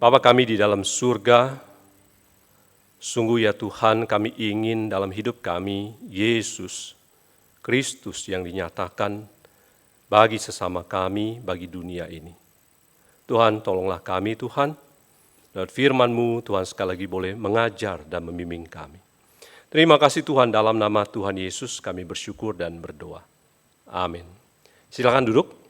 Bapa kami di dalam surga, sungguh ya Tuhan, kami ingin dalam hidup kami Yesus Kristus yang dinyatakan bagi sesama kami, bagi dunia ini. Tuhan, tolonglah kami Tuhan, lewat firman-Mu Tuhan sekali lagi boleh mengajar dan membimbing kami. Terima kasih Tuhan, dalam nama Tuhan Yesus kami bersyukur dan berdoa. Amin. Silakan duduk.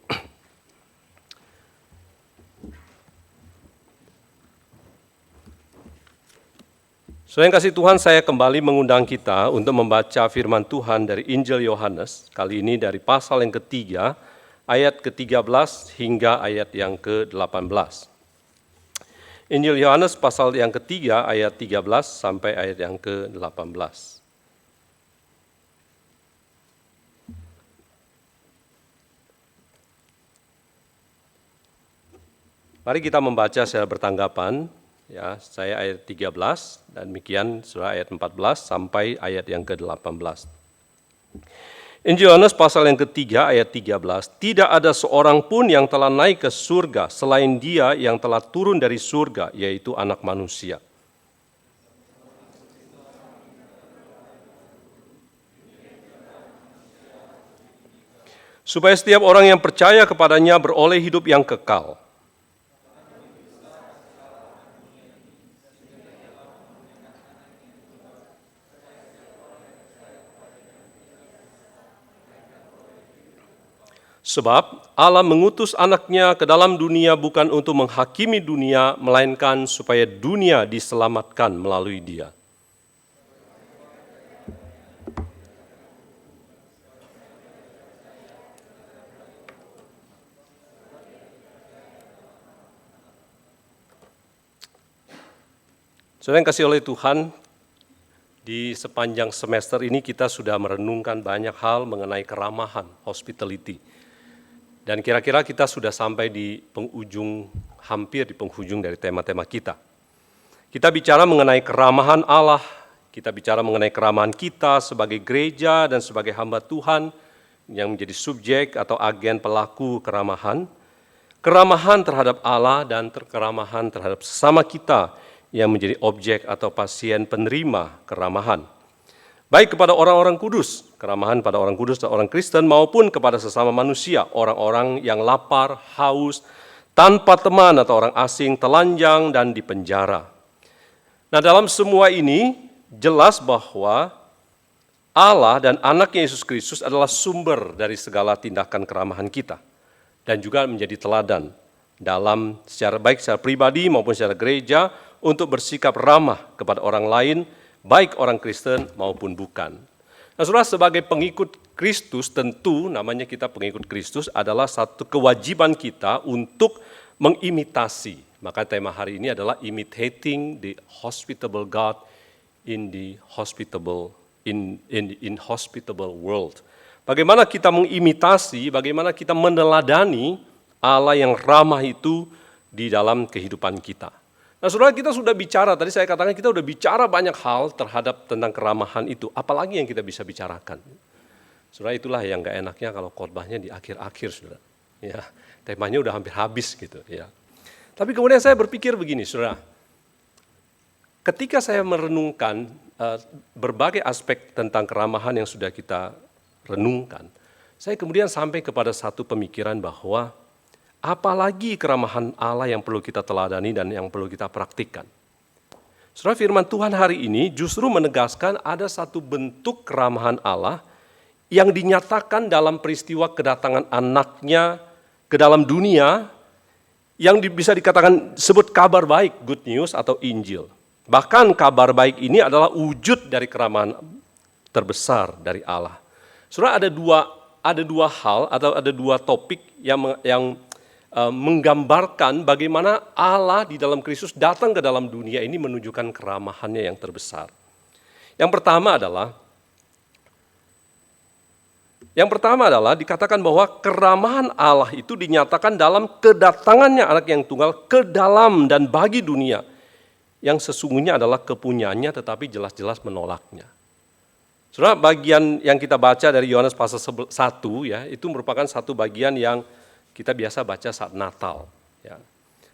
Saudara yang kasih Tuhan, saya kembali mengundang kita untuk membaca firman Tuhan dari Injil Yohanes, kali ini dari pasal yang ketiga, ayat ke-13 hingga ayat yang ke-18. Injil Yohanes pasal yang ketiga, ayat 13 sampai ayat yang ke-18. Mari kita membaca secara bertanggapan. Ya, saya ayat 13 dan demikian surah ayat 14 sampai ayat yang ke-18. Injil Yohanes pasal yang ketiga ayat 13, tidak ada seorang pun yang telah naik ke surga selain Dia yang telah turun dari surga, yaitu Anak Manusia. Supaya setiap orang yang percaya kepadanya beroleh hidup yang kekal. Sebab Allah mengutus anaknya ke dalam dunia bukan untuk menghakimi dunia, melainkan supaya dunia diselamatkan melalui Dia. Saudara yang kasih oleh Tuhan, di sepanjang semester ini kita sudah merenungkan banyak hal mengenai keramahan, hospitality. Dan kira-kira kita sudah sampai di penghujung, hampir di penghujung dari tema-tema kita. Kita bicara mengenai keramahan Allah, kita bicara mengenai keramahan kita sebagai gereja dan sebagai hamba Tuhan yang menjadi subjek atau agen pelaku keramahan. Keramahan terhadap Allah dan keramahan terhadap sesama kita yang menjadi objek atau pasien penerima keramahan. Baik kepada orang-orang kudus, keramahan pada orang kudus dan orang Kristen, maupun kepada sesama manusia, orang-orang yang lapar, haus, tanpa teman atau orang asing, telanjang dan dipenjara. Nah, dalam semua ini jelas bahwa Allah dan anaknya Yesus Kristus adalah sumber dari segala tindakan keramahan kita dan juga menjadi teladan dalam secara baik secara pribadi maupun secara gereja untuk bersikap ramah kepada orang lain, baik orang Kristen maupun bukan. Nah, saudara, sebagai pengikut Kristus, tentu namanya kita pengikut Kristus adalah satu kewajiban kita untuk mengimitasi. Maka tema hari ini adalah imitating the hospitable God in the hospitable inhospitable world. Bagaimana kita mengimitasi, bagaimana kita meneladani Allah yang ramah itu di dalam kehidupan kita. Nah, saudara, kita sudah bicara, tadi saya katakan kita sudah bicara banyak hal terhadap tentang keramahan itu. Apalagi yang kita bisa bicarakan. Saudara, itulah yang gak enaknya kalau khotbahnya di akhir-akhir, saudara. Ya, temanya udah hampir habis gitu. Ya. Tapi kemudian saya berpikir begini, saudara. Ketika saya merenungkan berbagai aspek tentang keramahan yang sudah kita renungkan, saya kemudian sampai kepada satu pemikiran bahwa apalagi keramahan Allah yang perlu kita teladani dan yang perlu kita praktikkan. Saudara, firman Tuhan hari ini justru menegaskan ada satu bentuk keramahan Allah yang dinyatakan dalam peristiwa kedatangan anaknya ke dalam dunia yang bisa dikatakan sebut kabar baik, good news atau Injil. Bahkan kabar baik ini adalah wujud dari keramahan terbesar dari Allah. Saudara, ada dua hal atau ada dua topik yang menggambarkan bagaimana Allah di dalam Kristus datang ke dalam dunia ini menunjukkan keramahannya yang terbesar. Yang pertama adalah dikatakan bahwa keramahan Allah itu dinyatakan dalam kedatangannya anak yang tunggal ke dalam dan bagi dunia yang sesungguhnya adalah kepunyaannya tetapi jelas-jelas menolaknya. Saudara, bagian yang kita baca dari Yohanes pasal 1 ya, itu merupakan satu bagian yang kita biasa baca saat Natal. Ya.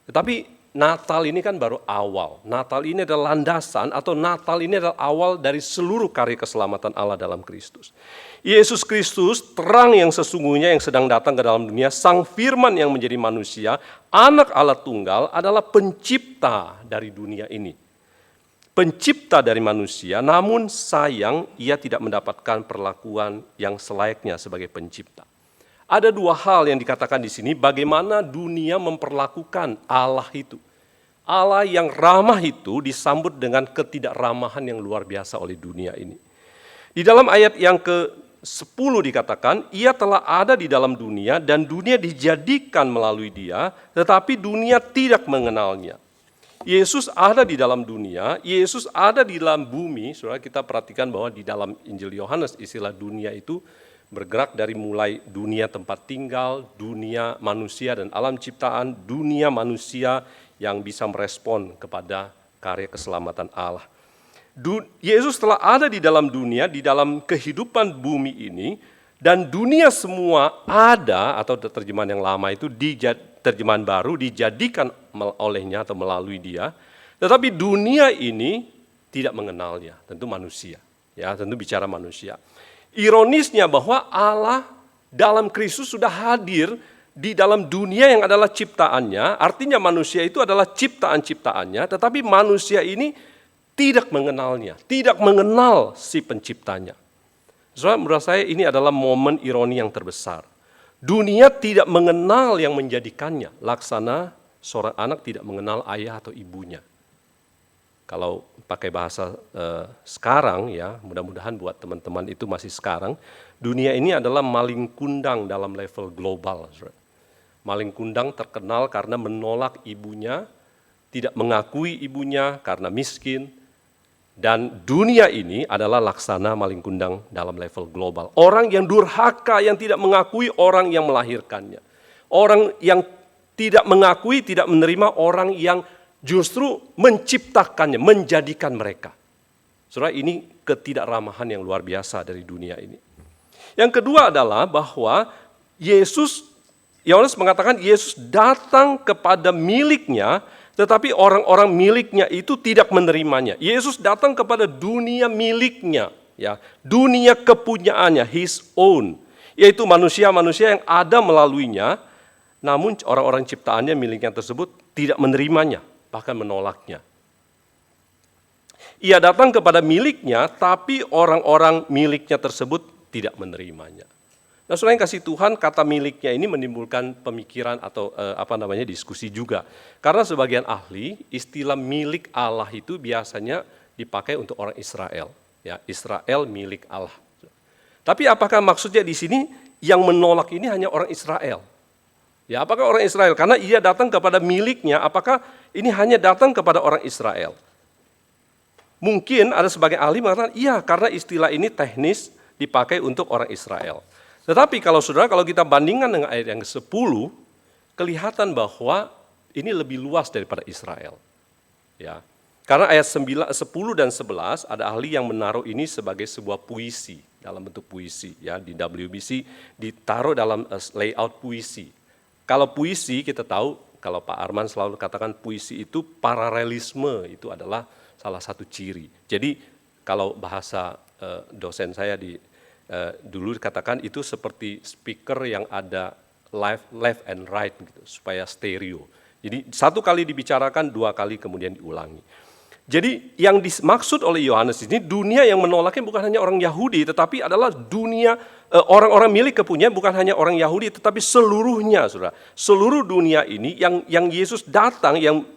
Tetapi Natal ini kan baru awal. Natal ini adalah landasan atau Natal ini adalah awal dari seluruh karya keselamatan Allah dalam Kristus. Yesus Kristus, terang yang sesungguhnya yang sedang datang ke dalam dunia, Sang Firman yang menjadi manusia, Anak Allah Tunggal adalah pencipta dari dunia ini. Pencipta dari manusia, namun sayang ia tidak mendapatkan perlakuan yang selayaknya sebagai pencipta. Ada dua hal yang dikatakan di sini, bagaimana dunia memperlakukan Allah itu. Allah yang ramah itu disambut dengan ketidakramahan yang luar biasa oleh dunia ini. Di dalam ayat yang ke-10 dikatakan, ia telah ada di dalam dunia dan dunia dijadikan melalui dia, tetapi dunia tidak mengenalnya. Yesus ada di dalam dunia, Yesus ada di dalam bumi. Saudara, kita perhatikan bahwa di dalam Injil Yohanes istilah dunia itu bergerak dari mulai dunia tempat tinggal, dunia manusia dan alam ciptaan, dunia manusia yang bisa merespon kepada karya keselamatan Allah. Yesus telah ada di dalam dunia, di dalam kehidupan bumi ini, dan dunia semua ada, atau terjemahan yang lama itu, terjemahan baru dijadikan olehnya atau melalui dia, tetapi dunia ini tidak mengenalnya, tentu manusia, ya tentu bicara manusia. Ironisnya bahwa Allah dalam Kristus sudah hadir di dalam dunia yang adalah ciptaannya, artinya manusia itu adalah ciptaan-ciptaannya, tetapi manusia ini tidak mengenalnya, tidak mengenal si penciptanya. Soalnya menurut saya ini adalah momen ironi yang terbesar. Dunia tidak mengenal yang menjadikannya, laksana seorang anak tidak mengenal ayah atau ibunya. Kalau pakai bahasa sekarang ya, mudah-mudahan buat teman-teman itu masih sekarang, dunia ini adalah maling kundang dalam level global. Maling kundang terkenal karena menolak ibunya, tidak mengakui ibunya karena miskin, dan dunia ini adalah laksana maling kundang dalam level global. Orang yang durhaka, yang tidak mengakui orang yang melahirkannya. Orang yang tidak mengakui, tidak menerima orang yang justru menciptakannya, menjadikan mereka. Saudara, ini ketidakramahan yang luar biasa dari dunia ini. Yang kedua adalah bahwa Yohanes mengatakan Yesus datang kepada miliknya, tetapi orang-orang miliknya itu tidak menerimanya. Yesus datang kepada dunia miliknya, ya, dunia kepunyaannya, his own, yaitu manusia-manusia yang ada melaluinya, namun orang-orang ciptaannya miliknya tersebut tidak menerimanya, bahkan menolaknya. Ia datang kepada miliknya, tapi orang-orang miliknya tersebut tidak menerimanya. Nah, saudara yang kasih Tuhan, kata miliknya ini menimbulkan pemikiran atau diskusi juga. Karena sebagian ahli, istilah milik Allah itu biasanya dipakai untuk orang Israel. Ya, Israel milik Allah. Tapi apakah maksudnya di sini yang menolak ini hanya orang Israel? Ya, apakah orang Israel? Karena ia datang kepada miliknya, apakah ini hanya datang kepada orang Israel? Mungkin ada sebagian ahli mengatakan, iya, karena istilah ini teknis dipakai untuk orang Israel. Tetapi kalau kita bandingkan dengan ayat yang ke-10, kelihatan bahwa ini lebih luas daripada Israel. Ya. Karena ayat 10 dan 11 ada ahli yang menaruh ini sebagai sebuah puisi, dalam bentuk puisi. Ya, di WBC ditaruh dalam layout puisi. Kalau puisi kita tahu, kalau Pak Arman selalu katakan puisi itu paralelisme, itu adalah salah satu ciri. Jadi kalau bahasa dosen saya dulu katakan itu seperti speaker yang ada left and right gitu, supaya stereo. Jadi satu kali dibicarakan, dua kali kemudian diulangi. Jadi yang dimaksud oleh Yohanes ini, dunia yang menolaknya bukan hanya orang Yahudi, tetapi adalah dunia orang-orang milik kepunyaan, bukan hanya orang Yahudi, tetapi seluruhnya, saudara. Seluruh dunia ini yang Yesus datang, yang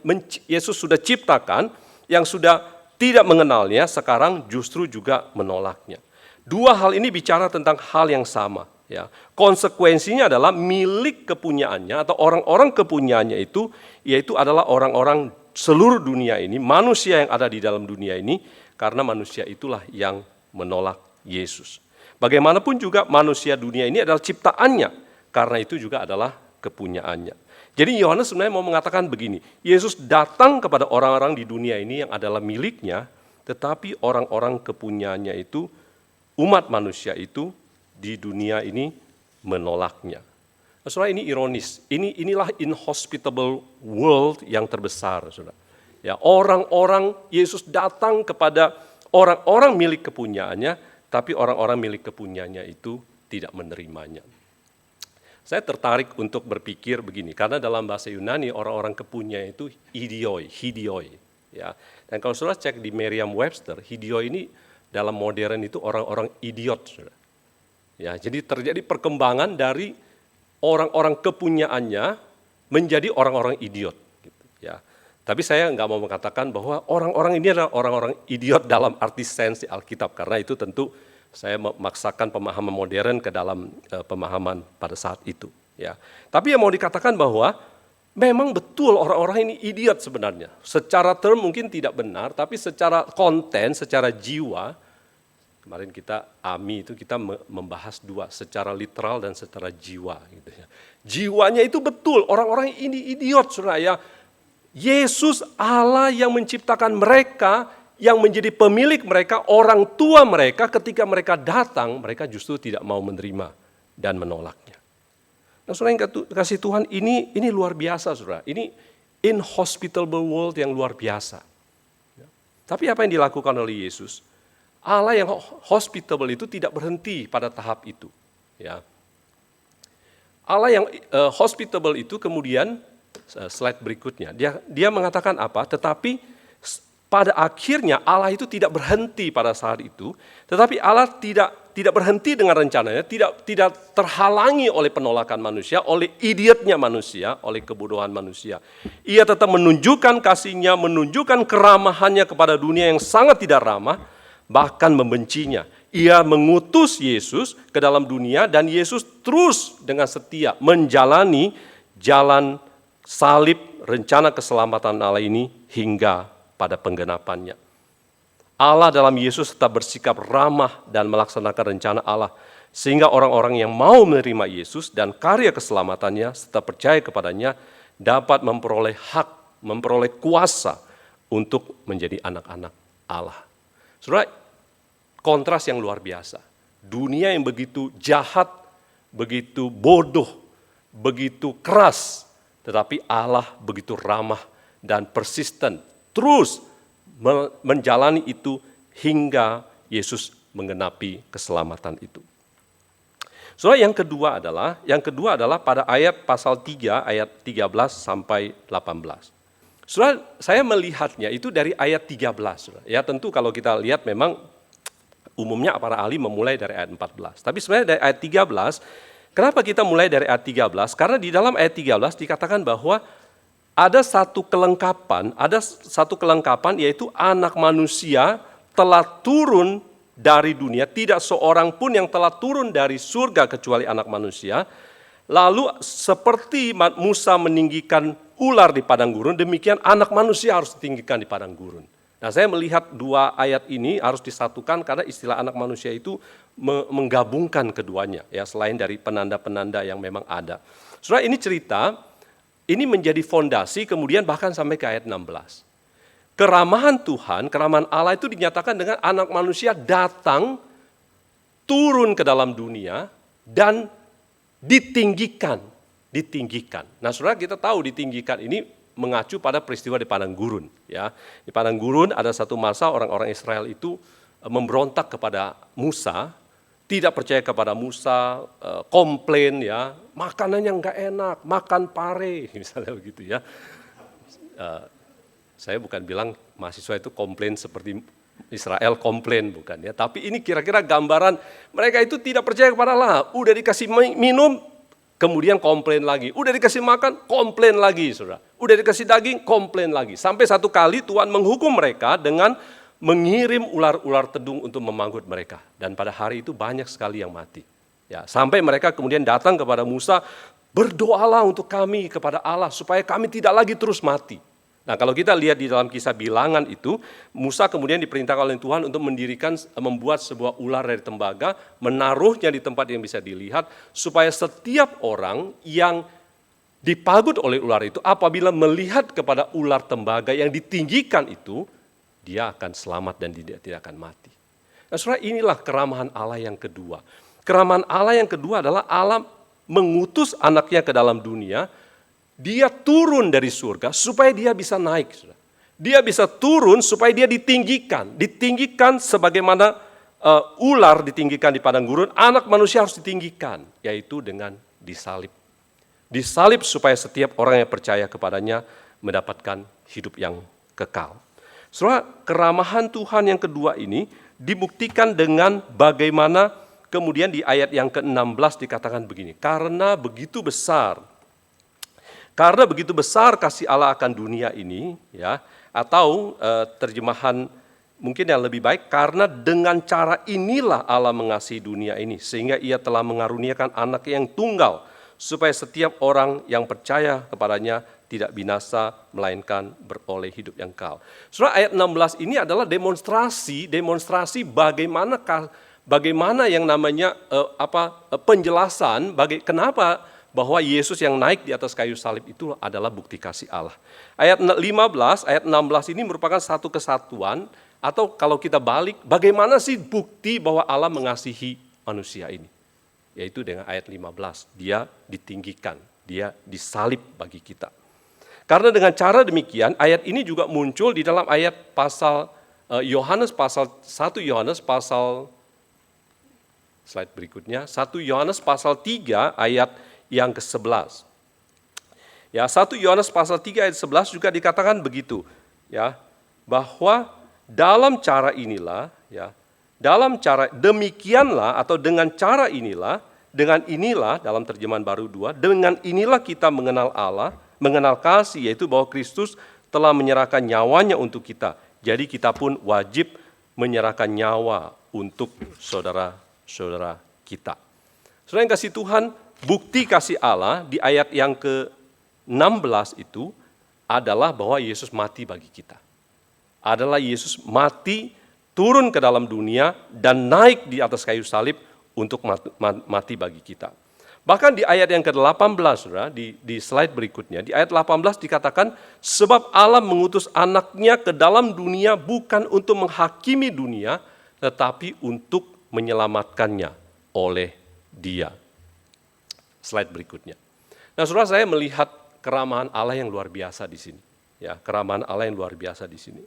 Yesus sudah ciptakan, yang sudah tidak mengenalnya, sekarang justru juga menolaknya. Dua hal ini bicara tentang hal yang sama. Ya. Konsekuensinya adalah milik kepunyaannya atau orang-orang kepunyaannya itu, yaitu adalah orang-orang seluruh dunia ini, manusia yang ada di dalam dunia ini, karena manusia itulah yang menolak Yesus. Bagaimanapun juga manusia dunia ini adalah ciptaannya, karena itu juga adalah kepunyaannya. Jadi Yohanes sebenarnya mau mengatakan begini, Yesus datang kepada orang-orang di dunia ini yang adalah miliknya, tetapi orang-orang kepunyaannya itu, umat manusia itu di dunia ini menolaknya. Saudara, ini ironis. Inilah inhospitable world yang terbesar, saudara. Ya, orang-orang Yesus datang kepada orang-orang milik kepunyaannya, tapi orang-orang milik kepunyaannya itu tidak menerimanya. Saya tertarik untuk berpikir begini, karena dalam bahasa Yunani orang-orang kepunyaan itu hidioi. Ya. Dan kalau saudara cek di Merriam-Webster, hidioi ini dalam modern itu orang-orang idiot, saudara. Ya, jadi terjadi perkembangan dari orang-orang kepunyaannya menjadi orang-orang idiot. Gitu, ya. Tapi saya nggak mau mengatakan bahwa orang-orang ini adalah orang-orang idiot dalam arti sensi Alkitab, karena itu tentu saya memaksakan pemahaman modern ke dalam pemahaman pada saat itu. Ya. Tapi yang mau dikatakan bahwa memang betul orang-orang ini idiot sebenarnya. Secara term mungkin tidak benar, tapi secara konten, secara jiwa, kemarin kita AMI itu kita membahas dua, secara literal dan secara jiwa. Gitu ya. Jiwanya itu betul, orang-orang ini idiot, saudara ya. Yesus Allah yang menciptakan mereka, yang menjadi pemilik mereka, orang tua mereka, ketika mereka datang, mereka justru tidak mau menerima dan menolaknya. Nah, saudara yang kasih Tuhan, ini luar biasa, saudara. Ini inhospitable world yang luar biasa. Ya. Tapi apa yang dilakukan oleh Yesus? Allah yang hospitable itu tidak berhenti pada tahap itu. Ya. Allah yang hospitable itu kemudian, slide berikutnya, dia mengatakan apa? Tetapi pada akhirnya Allah itu tidak berhenti pada saat itu, tetapi Allah tidak berhenti dengan rencananya, tidak terhalangi oleh penolakan manusia, oleh idiotnya manusia, oleh kebodohan manusia. Ia tetap menunjukkan kasihnya, menunjukkan keramahannya kepada dunia yang sangat tidak ramah, bahkan membencinya. Ia mengutus Yesus ke dalam dunia dan Yesus terus dengan setia menjalani jalan salib rencana keselamatan Allah ini hingga pada penggenapannya. Allah dalam Yesus tetap bersikap ramah dan melaksanakan rencana Allah sehingga orang-orang yang mau menerima Yesus dan karya keselamatannya serta percaya kepadanya dapat memperoleh hak, memperoleh kuasa untuk menjadi anak-anak Allah. Saudara, kontras yang luar biasa. Dunia yang begitu jahat, begitu bodoh, begitu keras, tetapi Allah begitu ramah dan persisten, terus menjalani itu hingga Yesus menggenapi keselamatan itu. Saudara, yang kedua adalah pada ayat pasal 3, ayat 13 sampai 18. Saudara, saya melihatnya itu dari ayat 13. Saudara. Ya tentu kalau kita lihat memang umumnya para ahli memulai dari ayat 14. Tapi sebenarnya dari ayat 13, kenapa kita mulai dari ayat 13? Karena di dalam ayat 13 dikatakan bahwa ada satu kelengkapan yaitu anak manusia telah turun dari dunia, tidak seorang pun yang telah turun dari surga kecuali anak manusia. Lalu seperti Musa meninggikan ular di padang gurun, demikian anak manusia harus ditinggikan di padang gurun. Nah, saya melihat dua ayat ini harus disatukan karena istilah anak manusia itu menggabungkan keduanya, ya selain dari penanda-penanda yang memang ada. Saudara, ini cerita, ini menjadi fondasi kemudian bahkan sampai ke ayat 16. Keramahan Tuhan, keramahan Allah itu dinyatakan dengan anak manusia datang, turun ke dalam dunia, dan ditinggikan. Nah, saudara, kita tahu ditinggikan ini mengacu pada peristiwa di padang gurun. Ya, di padang gurun ada satu masa orang-orang Israel itu memberontak kepada Musa, tidak percaya kepada Musa, komplain ya, makanannya nggak enak, makan pare, misalnya begitu ya. Saya bukan bilang mahasiswa itu komplain seperti Israel komplain, bukan ya. Tapi ini kira-kira gambaran mereka itu tidak percaya kepada Allah. Udah dikasih minum, kemudian komplain lagi. Udah dikasih makan, komplain lagi, saudara. Udah dikasih daging, komplain lagi. Sampai satu kali Tuhan menghukum mereka dengan mengirim ular-ular tedung untuk memanggut mereka. Dan pada hari itu banyak sekali yang mati. Ya, sampai mereka kemudian datang kepada Musa, berdoalah untuk kami kepada Allah supaya kami tidak lagi terus mati. Nah, kalau kita lihat di dalam kisah Bilangan itu, Musa kemudian diperintahkan oleh Tuhan untuk membuat sebuah ular dari tembaga, menaruhnya di tempat yang bisa dilihat, supaya setiap orang yang dipagut oleh ular itu, apabila melihat kepada ular tembaga yang ditinggikan itu, dia akan selamat dan tidak akan mati. Nah, saudara, inilah keramahan Allah yang kedua. Keramahan Allah yang kedua adalah Allah mengutus anaknya ke dalam dunia, dia turun dari surga supaya dia bisa naik. Dia bisa turun supaya dia ditinggikan. Ditinggikan sebagaimana ular ditinggikan di padang gurun, anak manusia harus ditinggikan, yaitu dengan disalib. Disalib supaya setiap orang yang percaya kepadanya mendapatkan hidup yang kekal. Saudara, keramahan Tuhan yang kedua ini dibuktikan dengan bagaimana kemudian di ayat yang ke-16 dikatakan begini, karena begitu besar kasih Allah akan dunia ini, ya, atau terjemahan mungkin yang lebih baik, karena dengan cara inilah Allah mengasihi dunia ini, sehingga ia telah mengaruniakan anak yang tunggal, supaya setiap orang yang percaya kepadanya tidak binasa, melainkan beroleh hidup yang kekal. Saudara, ayat 16 ini adalah demonstrasi bagaimana yang namanya penjelasan kenapa bahwa Yesus yang naik di atas kayu salib itu adalah bukti kasih Allah. Ayat 15, ayat 16 ini merupakan satu kesatuan, atau kalau kita balik, bagaimana sih bukti bahwa Allah mengasihi manusia ini? Yaitu dengan ayat 15, dia ditinggikan, dia disalib bagi kita. Karena dengan cara demikian, ayat ini juga muncul di dalam ayat pasal 1 Yohanes pasal slide berikutnya, 1 Yohanes pasal 3 ayat yang ke-11. Ya, 1 Yohanes pasal 3 ayat 11 juga dikatakan begitu, ya, bahwa dalam cara inilah, ya, demikianlah atau dengan cara inilah, dalam terjemahan baru 2, dengan inilah kita mengenal Allah, mengenal kasih, yaitu bahwa Kristus telah menyerahkan nyawanya untuk kita. Jadi kita pun wajib menyerahkan nyawa untuk saudara-saudara kita. Saudara yang kasih Tuhan, bukti kasih Allah di ayat yang ke-16 itu adalah bahwa Yesus mati bagi kita. Adalah Yesus mati, turun ke dalam dunia, dan naik di atas kayu salib untuk mati bagi kita. Bahkan di ayat yang ke-18, saudara, di slide berikutnya, di ayat 18 dikatakan, sebab Allah mengutus anaknya ke dalam dunia bukan untuk menghakimi dunia, tetapi untuk menyelamatkannya oleh Dia. Slide berikutnya. Nah, saudara, saya melihat keramahan Allah yang luar biasa di sini. Ya, keramahan Allah yang luar biasa di sini.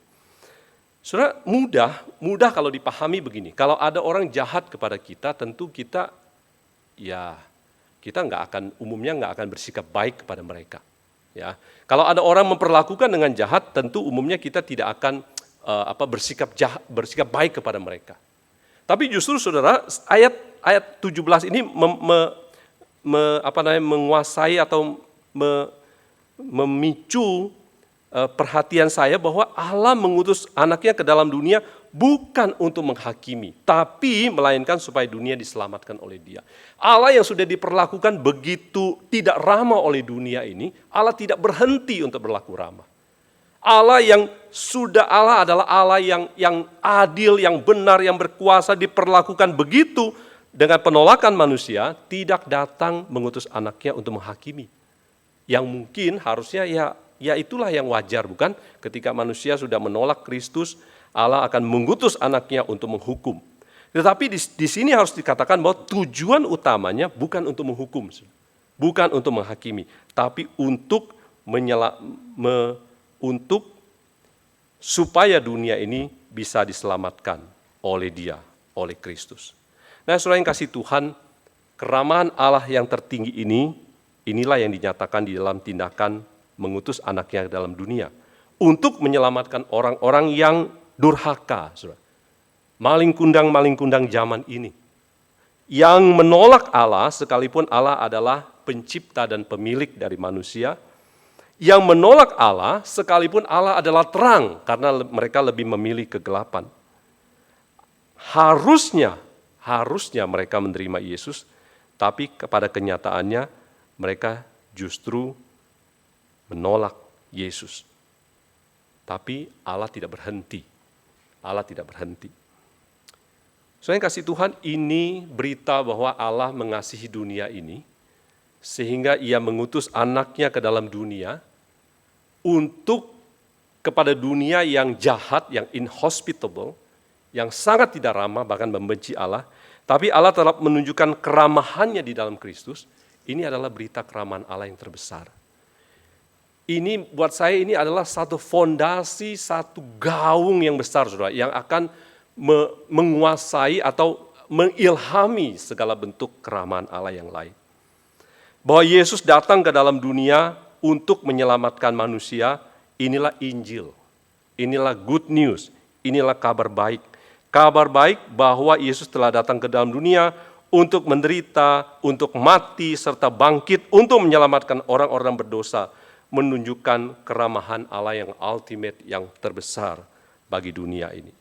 Saudara, mudah kalau dipahami begini. Kalau ada orang jahat kepada kita, tentu kita umumnya nggak akan bersikap baik kepada mereka. Ya, kalau ada orang memperlakukan dengan jahat, tentu umumnya kita tidak akan bersikap baik kepada mereka. Tapi justru saudara, ayat 17 ini menguasai atau memicu perhatian saya bahwa Allah mengutus anaknya ke dalam dunia bukan untuk menghakimi, tapi melainkan supaya dunia diselamatkan oleh Dia. Allah yang sudah diperlakukan begitu tidak ramah oleh dunia ini, Allah tidak berhenti untuk berlaku ramah. Allah adalah Allah yang adil, yang benar, yang berkuasa, diperlakukan begitu dengan penolakan manusia, tidak datang mengutus anaknya untuk menghakimi. Yang mungkin harusnya ya itulah yang wajar, bukan? Ketika manusia sudah menolak Kristus, Allah akan mengutus anaknya untuk menghukum. Tetapi di sini harus dikatakan bahwa tujuan utamanya bukan untuk menghukum, bukan untuk menghakimi, tapi untuk supaya dunia ini bisa diselamatkan oleh Dia, oleh Kristus. Nah, saudara yang kasih Tuhan, keramahan Allah yang tertinggi inilah yang dinyatakan di dalam tindakan mengutus anaknya ke dalam dunia untuk menyelamatkan orang-orang yang durhaka, saudara. Maling kundang zaman ini. Yang menolak Allah sekalipun Allah adalah pencipta dan pemilik dari manusia. Yang menolak Allah sekalipun Allah adalah terang karena mereka lebih memilih kegelapan. Harusnya mereka menerima Yesus, tapi kepada kenyataannya mereka justru menolak Yesus. Tapi Allah tidak berhenti. Soalnya kasih Tuhan, ini berita bahwa Allah mengasihi dunia ini, sehingga Ia mengutus anaknya ke dalam dunia untuk kepada dunia yang jahat, yang inhospitable, yang sangat tidak ramah, bahkan membenci Allah. Tapi Allah telah menunjukkan keramahannya di dalam Kristus. ini adalah berita keramahan Allah yang terbesar. Ini buat saya ini adalah satu fondasi, satu gaung yang besar, saudara, yang akan menguasai atau mengilhami segala bentuk keramahan Allah yang lain. Bahwa Yesus datang ke dalam dunia untuk menyelamatkan manusia, inilah Injil, inilah good news, inilah kabar baik. Kabar baik bahwa Yesus telah datang ke dalam dunia untuk menderita, untuk mati, serta bangkit untuk menyelamatkan orang-orang berdosa, menunjukkan keramahan Allah yang ultimate, yang terbesar bagi dunia ini.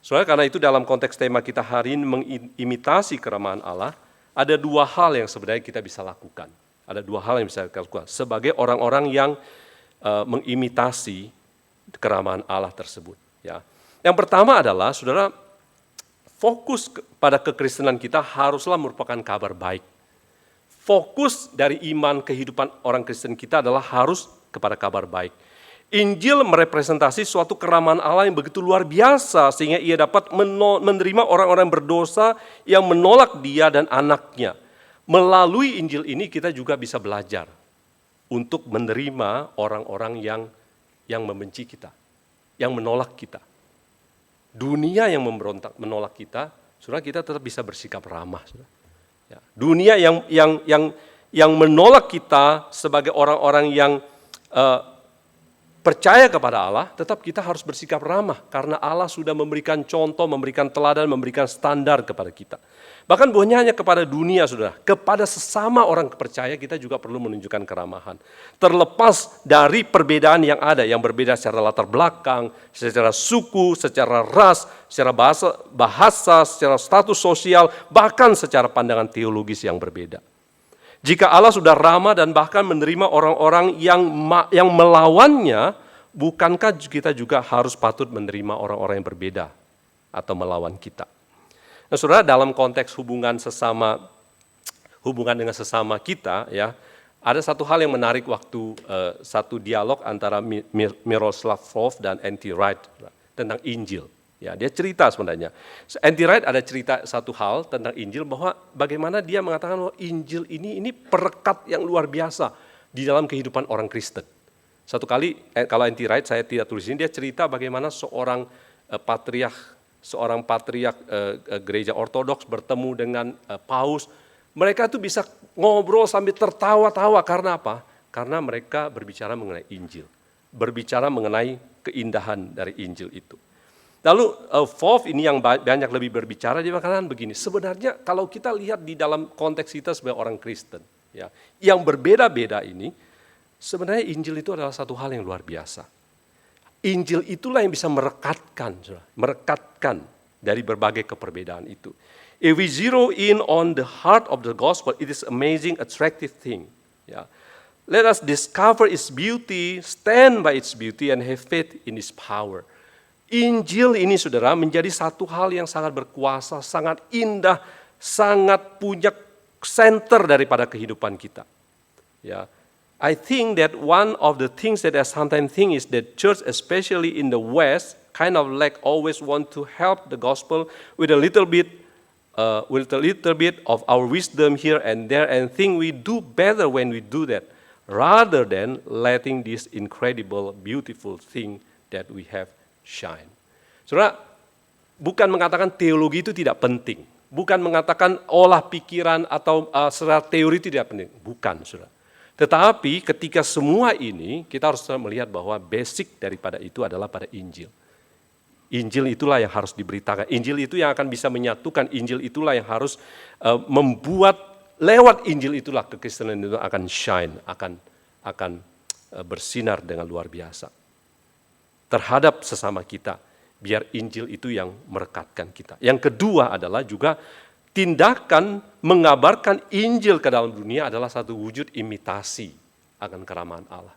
Soalnya karena itu dalam konteks tema kita hari ini mengimitasi keramahan Allah, ada dua hal yang sebenarnya kita bisa lakukan. Ada dua hal yang bisa kita lakukan sebagai orang-orang yang mengimitasi keramahan Allah tersebut. Ya. Yang pertama adalah, saudara, fokus pada kekristenan kita haruslah merupakan kabar baik. Fokus dari iman kehidupan orang Kristen kita adalah harus kepada kabar baik. Injil merepresentasi suatu keramahan Allah yang begitu luar biasa sehingga ia dapat menerima orang-orang berdosa yang menolak dia dan anaknya. Melalui Injil ini kita juga bisa belajar untuk menerima orang-orang yang membenci kita, yang menolak kita. Dunia yang memberontak menolak kita, saudara, kita tetap bisa bersikap ramah, saudara. Ya, dunia yang menolak kita sebagai orang-orang yang percaya kepada Allah, tetap kita harus bersikap ramah karena Allah sudah memberikan contoh, memberikan teladan, memberikan standar kepada kita. Bahkan bukan hanya kepada dunia, saudara, kepada sesama orang percaya kita juga perlu menunjukkan keramahan. Terlepas dari perbedaan yang ada, yang berbeda secara latar belakang, secara suku, secara ras, secara bahasa, secara status sosial, bahkan secara pandangan teologis yang berbeda. Jika Allah sudah ramah dan bahkan menerima orang-orang yang melawannya, bukankah kita juga harus patut menerima orang-orang yang berbeda atau melawan kita? Nah, saudara, dalam konteks hubungan dengan sesama kita, ya, ada satu hal yang menarik waktu satu dialog antara Miroslav Volf dan N.T. Wright tentang Injil. Ya, dia cerita sebenarnya. N.T. Wright ada cerita satu hal tentang Injil bahwa bagaimana dia mengatakan bahwa Injil ini perekat yang luar biasa di dalam kehidupan orang Kristen. Satu kali, kalau N.T. Wright saya tidak tulis ini, dia cerita bagaimana seorang patriark gereja ortodoks bertemu dengan paus. Mereka tuh bisa ngobrol sambil tertawa-tawa karena apa? Karena mereka berbicara mengenai Injil, berbicara mengenai keindahan dari Injil itu. Lalu Volf ini yang banyak lebih berbicara, dia mengatakan begini, sebenarnya kalau kita lihat di dalam konteks kita sebagai orang Kristen, ya, yang berbeda-beda ini, sebenarnya Injil itu adalah satu hal yang luar biasa. Injil itulah yang bisa merekatkan dari berbagai keperbedaan itu. If we zero in on the heart of the gospel, it is amazing, attractive thing. Ya. Let us discover its beauty, stand by its beauty, and have faith in its power. Injil ini, saudara, menjadi satu hal yang sangat berkuasa, sangat indah, sangat punya center daripada kehidupan kita. Ya, I think that one of the things that I sometimes think is that church, especially in the West, kind of like always want to help the gospel with a little bit of our wisdom here and there, and think we do better when we do that, rather than letting this incredible, beautiful thing that we have shine. Saudara, bukan mengatakan teologi itu tidak penting, bukan mengatakan olah pikiran atau secara teori itu tidak penting, bukan, saudara. Tetapi ketika semua ini, kita harus melihat bahwa basic daripada itu adalah pada Injil. Injil itulah yang harus diberitakan, Injil itu yang akan bisa menyatukan, Injil itulah yang harus membuat, lewat Injil itulah kekristenan itu akan shine, akan bersinar dengan luar biasa terhadap sesama kita, biar Injil itu yang merekatkan kita. Yang kedua adalah juga tindakan mengabarkan Injil ke dalam dunia adalah satu wujud imitasi akan keramahan Allah.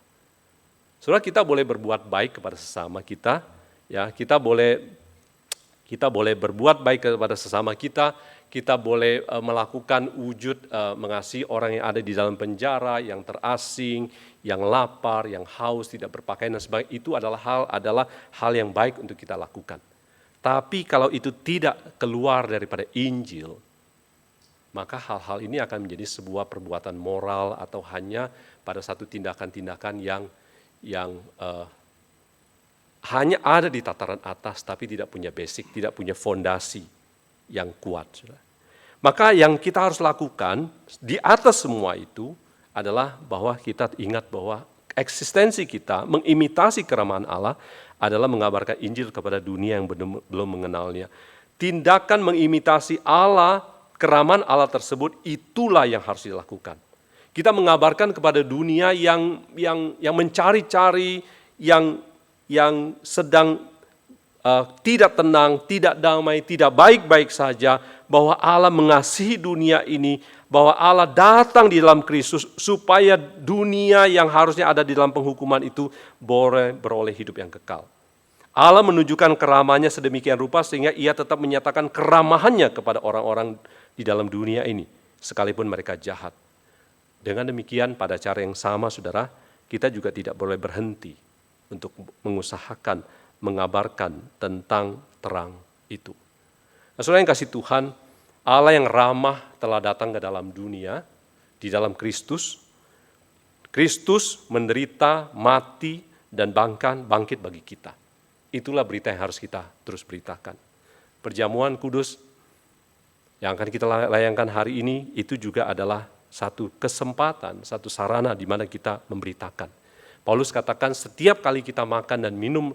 Saudara, kita boleh berbuat baik kepada sesama kita, ya, kita boleh berbuat baik kepada sesama kita boleh melakukan wujud mengasihi orang yang ada di dalam penjara, yang terasing, yang lapar, yang haus, tidak berpakaian dan sebagainya. Itu adalah hal yang baik untuk kita lakukan. Tapi kalau itu tidak keluar daripada Injil, maka hal-hal ini akan menjadi sebuah perbuatan moral atau hanya pada satu tindakan-tindakan yang hanya ada di tataran atas tapi tidak punya basic, tidak punya fondasi yang kuat. Maka yang kita harus lakukan di atas semua itu adalah bahwa kita ingat bahwa eksistensi kita mengimitasi keramahan Allah adalah mengabarkan Injil kepada dunia yang belum mengenalnya. Tindakan mengimitasi Allah, keramahan Allah tersebut, itulah yang harus dilakukan. Kita mengabarkan kepada dunia yang mencari-cari, yang sedang tidak tenang, tidak damai, tidak baik-baik saja, bahwa Allah mengasihi dunia ini, bahwa Allah datang di dalam Kristus supaya dunia yang harusnya ada di dalam penghukuman itu boleh beroleh hidup yang kekal. Allah menunjukkan keramahannya sedemikian rupa sehingga ia tetap menyatakan keramahannya kepada orang-orang di dalam dunia ini, sekalipun mereka jahat. Dengan demikian pada cara yang sama saudara, kita juga tidak boleh berhenti untuk mengusahakan, mengabarkan tentang terang itu. Nah, saudara yang kasih Tuhan, Allah yang ramah telah datang ke dalam dunia, di dalam Kristus. Kristus menderita, mati, dan bahkan bangkit bagi kita. Itulah berita yang harus kita terus beritakan. Perjamuan kudus yang akan kita layangkan hari ini itu juga adalah satu kesempatan, satu sarana di mana kita memberitakan. Paulus katakan setiap kali kita makan dan minum,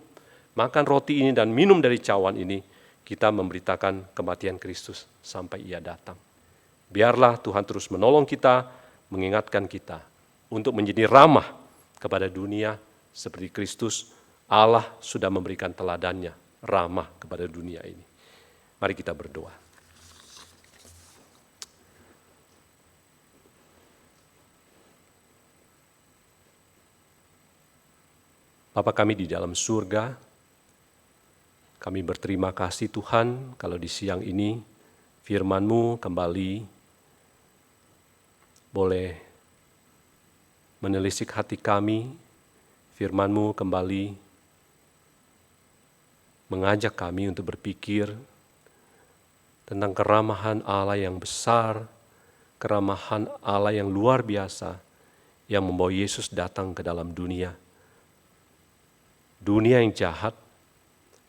makan roti ini dan minum dari cawan ini, kita memberitakan kematian Kristus sampai ia datang. Biarlah Tuhan terus menolong kita, mengingatkan kita untuk menjadi ramah kepada dunia seperti Kristus. Allah sudah memberikan teladannya, ramah kepada dunia ini. Mari kita berdoa. Bapa kami di dalam surga, kami berterima kasih Tuhan kalau di siang ini firman-Mu kembali boleh menelisik hati kami, firman-Mu kembali mengajak kami untuk berpikir tentang keramahan Allah yang besar, keramahan Allah yang luar biasa yang membawa Yesus datang ke dalam dunia. Dunia yang jahat,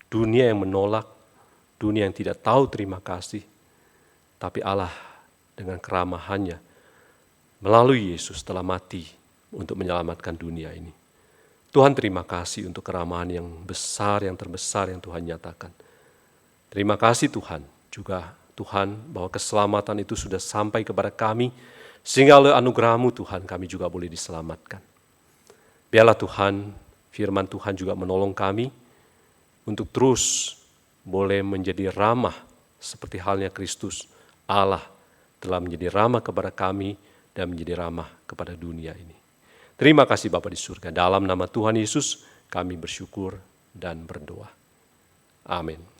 dunia yang menolak, dunia yang tidak tahu terima kasih. Tapi Allah dengan keramahannya melalui Yesus telah mati untuk menyelamatkan dunia ini. Tuhan terima kasih untuk keramahan yang besar, yang terbesar yang Tuhan nyatakan. Terima kasih Tuhan, juga Tuhan bahwa keselamatan itu sudah sampai kepada kami, sehingga oleh anugerah-Mu Tuhan kami juga boleh diselamatkan. Biarlah Tuhan, firman Tuhan juga menolong kami untuk terus boleh menjadi ramah seperti halnya Kristus. Allah telah menjadi ramah kepada kami dan menjadi ramah kepada dunia ini. Terima kasih Bapa di surga. Dalam nama Tuhan Yesus kami bersyukur dan berdoa. Amin.